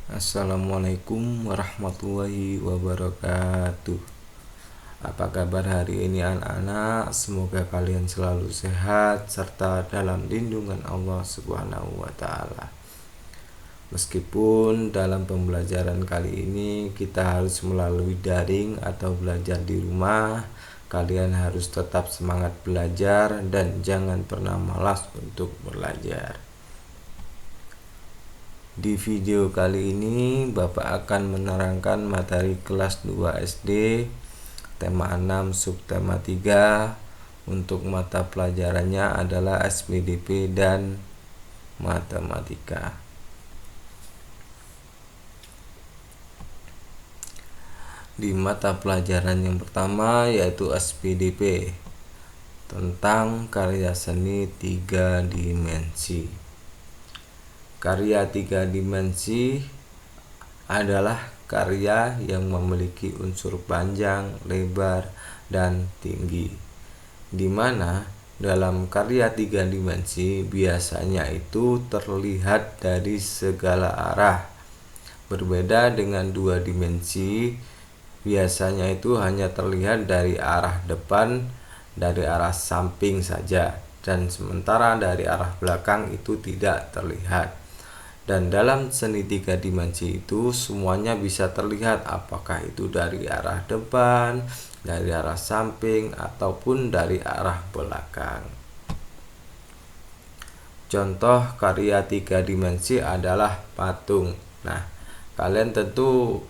Assalamualaikum warahmatullahi wabarakatuh. Apa kabar hari ini anak-anak? Semoga kalian selalu sehat serta dalam lindungan Allah Subhanahu wa taala. Meskipun dalam pembelajaran kali ini kita harus melalui daring atau belajar di rumah, kalian harus tetap semangat belajar dan jangan pernah malas untuk belajar. Di video kali ini Bapak akan menerangkan materi kelas 2 SD tema 6 subtema 3. Untuk mata pelajarannya adalah SPDP dan matematika. Di mata pelajaran yang pertama yaitu SPDP tentang karya seni 3 dimensi. Karya 3 dimensi adalah karya yang memiliki unsur panjang, lebar, dan tinggi. Di mana dalam karya 3 dimensi biasanya itu terlihat dari segala arah. Berbeda dengan 2 dimensi, biasanya itu hanya terlihat dari arah depan, dari arah samping saja, dan sementara dari arah belakang itu tidak terlihat. Dan dalam seni 3 dimensi itu semuanya bisa terlihat, apakah itu dari arah depan, dari arah samping, ataupun dari arah belakang. Contoh karya 3 dimensi adalah patung. Nah, kalian tentu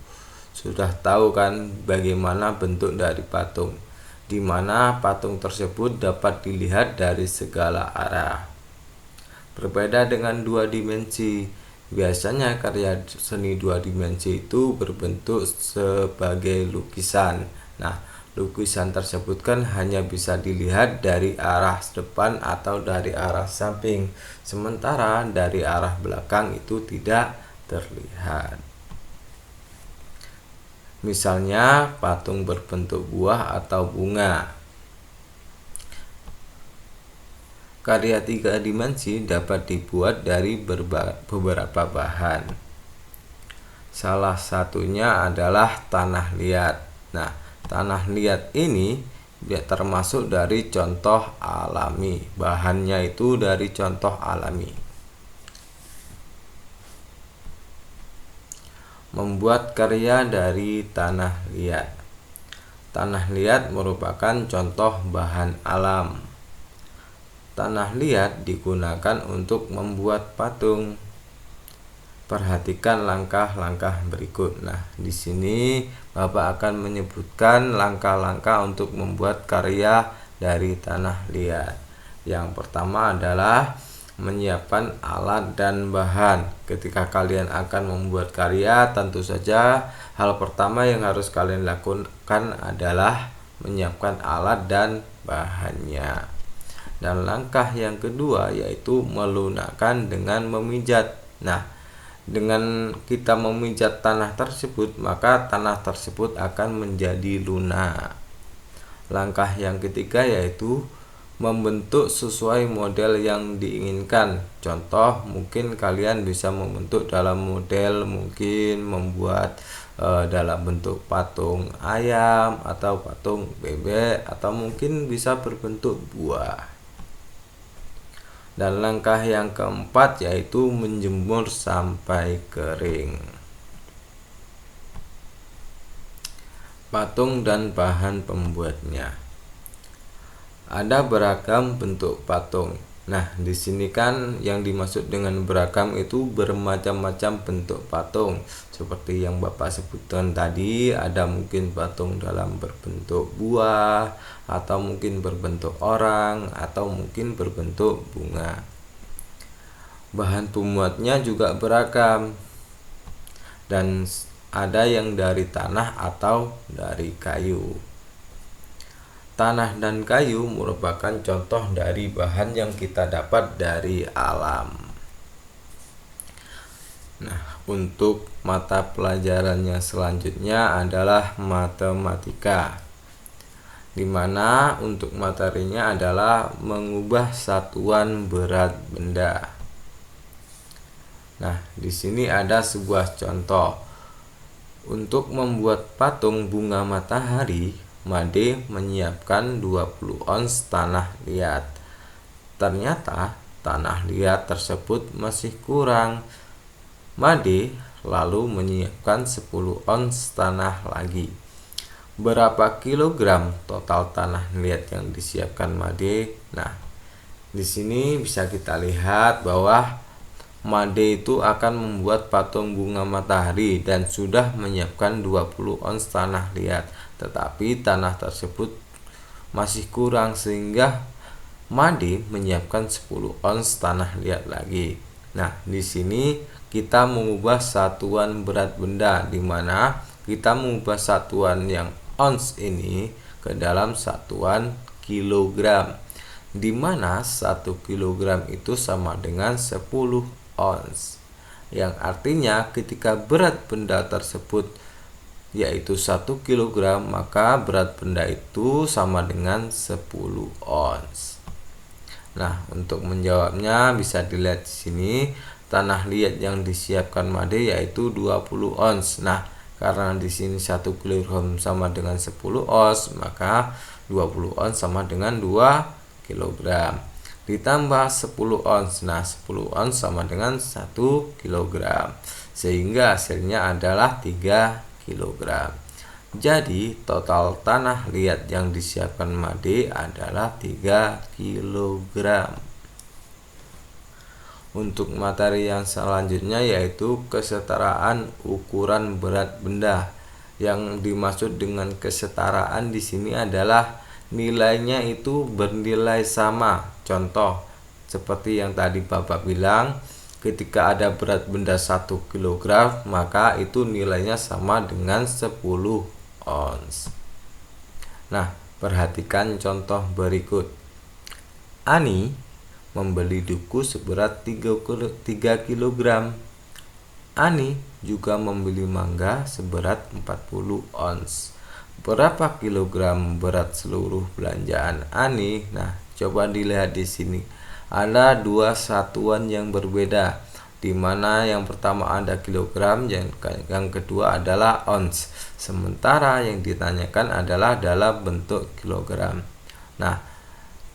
sudah tahu kan bagaimana bentuk dari patung, di mana patung tersebut dapat dilihat dari segala arah. Berbeda dengan 2 dimensi. Biasanya karya seni 2 dimensi itu berbentuk sebagai lukisan. Nah, lukisan tersebut kan hanya bisa dilihat dari arah depan atau dari arah samping, sementara dari arah belakang itu tidak terlihat. Misalnya patung berbentuk buah atau bunga. Karya 3 dimensi dapat dibuat dari beberapa bahan. Salah satunya adalah tanah liat. Nah, tanah liat ini termasuk dari contoh alami. Bahannya itu dari contoh alami. Membuat karya dari tanah liat. Tanah liat merupakan contoh bahan alam. Tanah liat digunakan untuk membuat patung. Perhatikan langkah-langkah berikut. Nah, di sini Bapak akan menyebutkan langkah-langkah untuk membuat karya dari tanah liat. Yang pertama adalah menyiapkan alat dan bahan. Ketika kalian akan membuat karya, tentu saja hal pertama yang harus kalian lakukan adalah menyiapkan alat dan bahannya. Dan langkah yang kedua yaitu melunakkan dengan memijat. Nah, dengan kita memijat tanah tersebut, maka tanah tersebut akan menjadi lunak. Langkah yang ketiga yaitu membentuk sesuai model yang diinginkan. Contoh, mungkin kalian bisa membentuk dalam model, mungkin membuat dalam bentuk patung ayam atau patung bebek, atau mungkin bisa berbentuk buah. Dan langkah yang keempat yaitu menjemur sampai kering. Patung dan bahan pembuatnya. Ada beragam bentuk patung. Nah, di sini kan yang dimaksud dengan beragam itu bermacam-macam bentuk patung. Seperti yang Bapak sebutkan tadi, ada mungkin patung dalam berbentuk buah, atau mungkin berbentuk orang, atau mungkin berbentuk bunga. Bahan pembuatnya juga beragam. Dan ada yang dari tanah atau dari kayu. Tanah dan kayu merupakan contoh dari bahan yang kita dapat dari alam. Nah, untuk mata pelajarannya selanjutnya adalah matematika, di mana untuk materinya adalah mengubah satuan berat benda. Nah, di sini ada sebuah contoh. Untuk membuat patung bunga matahari, Made menyiapkan 20 ons tanah liat. Ternyata tanah liat tersebut masih kurang. Made lalu menyiapkan 10 ons tanah lagi. Berapa kilogram total tanah liat yang disiapkan Made? Nah, di sini bisa kita lihat bahwa Made itu akan membuat patung bunga matahari dan sudah menyiapkan 20 ons tanah liat. Tetapi tanah tersebut masih kurang sehingga Made menyiapkan 10 ons tanah liat lagi. Nah, di sini kita mengubah satuan berat benda, di mana kita mengubah satuan yang ons ini ke dalam satuan kilogram, di mana 1 kilogram itu sama dengan 10 ons. Yang artinya ketika berat benda tersebut yaitu 1 kilogram, maka berat benda itu sama dengan 10 ons. Nah, untuk menjawabnya bisa dilihat di sini. Tanah liat yang disiapkan Made yaitu 20 ons. Nah, karena di sini 1 kilogram sama dengan 10 ons, maka 20 ons sama dengan 2 kilogram. Ditambah 10 ons. Nah, 10 ons sama dengan 1 kilogram. Sehingga hasilnya adalah 3 kilogram. Jadi, total tanah liat yang disiapkan Made adalah 3 kilogram. Untuk materi yang selanjutnya yaitu kesetaraan ukuran berat benda. Yang dimaksud dengan kesetaraan di sini adalah nilainya itu bernilai sama. Contoh seperti yang tadi Bapak bilang, ketika ada berat benda 1 kg, maka itu nilainya sama dengan 10 ons. Nah, perhatikan contoh berikut. Ani membeli duku seberat 3 kg. Ani juga membeli mangga seberat 40 ons. Berapa kilogram berat seluruh belanjaan Ani? Nah, coba dilihat di sini. Ada dua satuan yang berbeda, di mana yang pertama ada kilogram, yang kedua adalah ons. Sementara yang ditanyakan adalah dalam bentuk kilogram. Nah,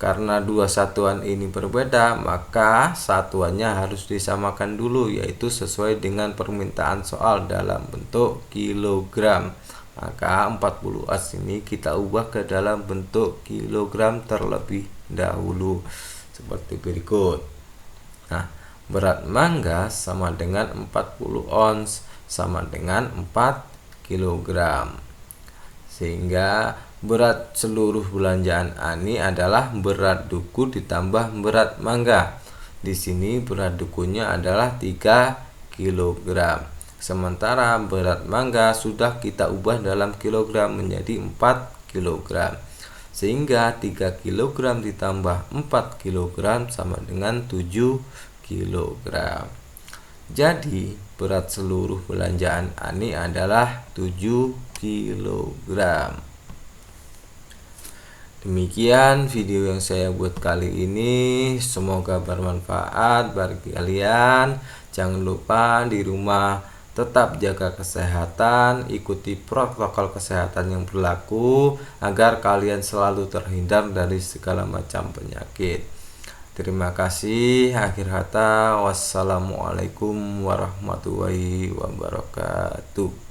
karena dua satuan ini berbeda, maka satuannya harus disamakan dulu, yaitu sesuai dengan permintaan soal dalam bentuk kilogram. Maka 40 ons ini kita ubah ke dalam bentuk kilogram terlebih dahulu seperti berikut. Nah, berat mangga sama dengan 40 ons sama dengan 4 kilogram. Sehingga berat seluruh belanjaan Ani adalah berat duku ditambah berat mangga. Di sini berat dukunya adalah 3 kilogram. Sementara berat mangga sudah kita ubah dalam kilogram menjadi 4 kilogram. Sehingga 3 kilogram ditambah 4 kilogram sama dengan 7 kilogram. Jadi berat seluruh belanjaan Ani adalah 7 kilogram. Demikian video yang saya buat kali ini. Semoga bermanfaat bagi kalian. Jangan lupa di rumah tetap jaga kesehatan, ikuti protokol kesehatan yang berlaku agar kalian selalu terhindar dari segala macam penyakit. Terima kasih. Akhir kata, wassalamualaikum warahmatullahi wabarakatuh.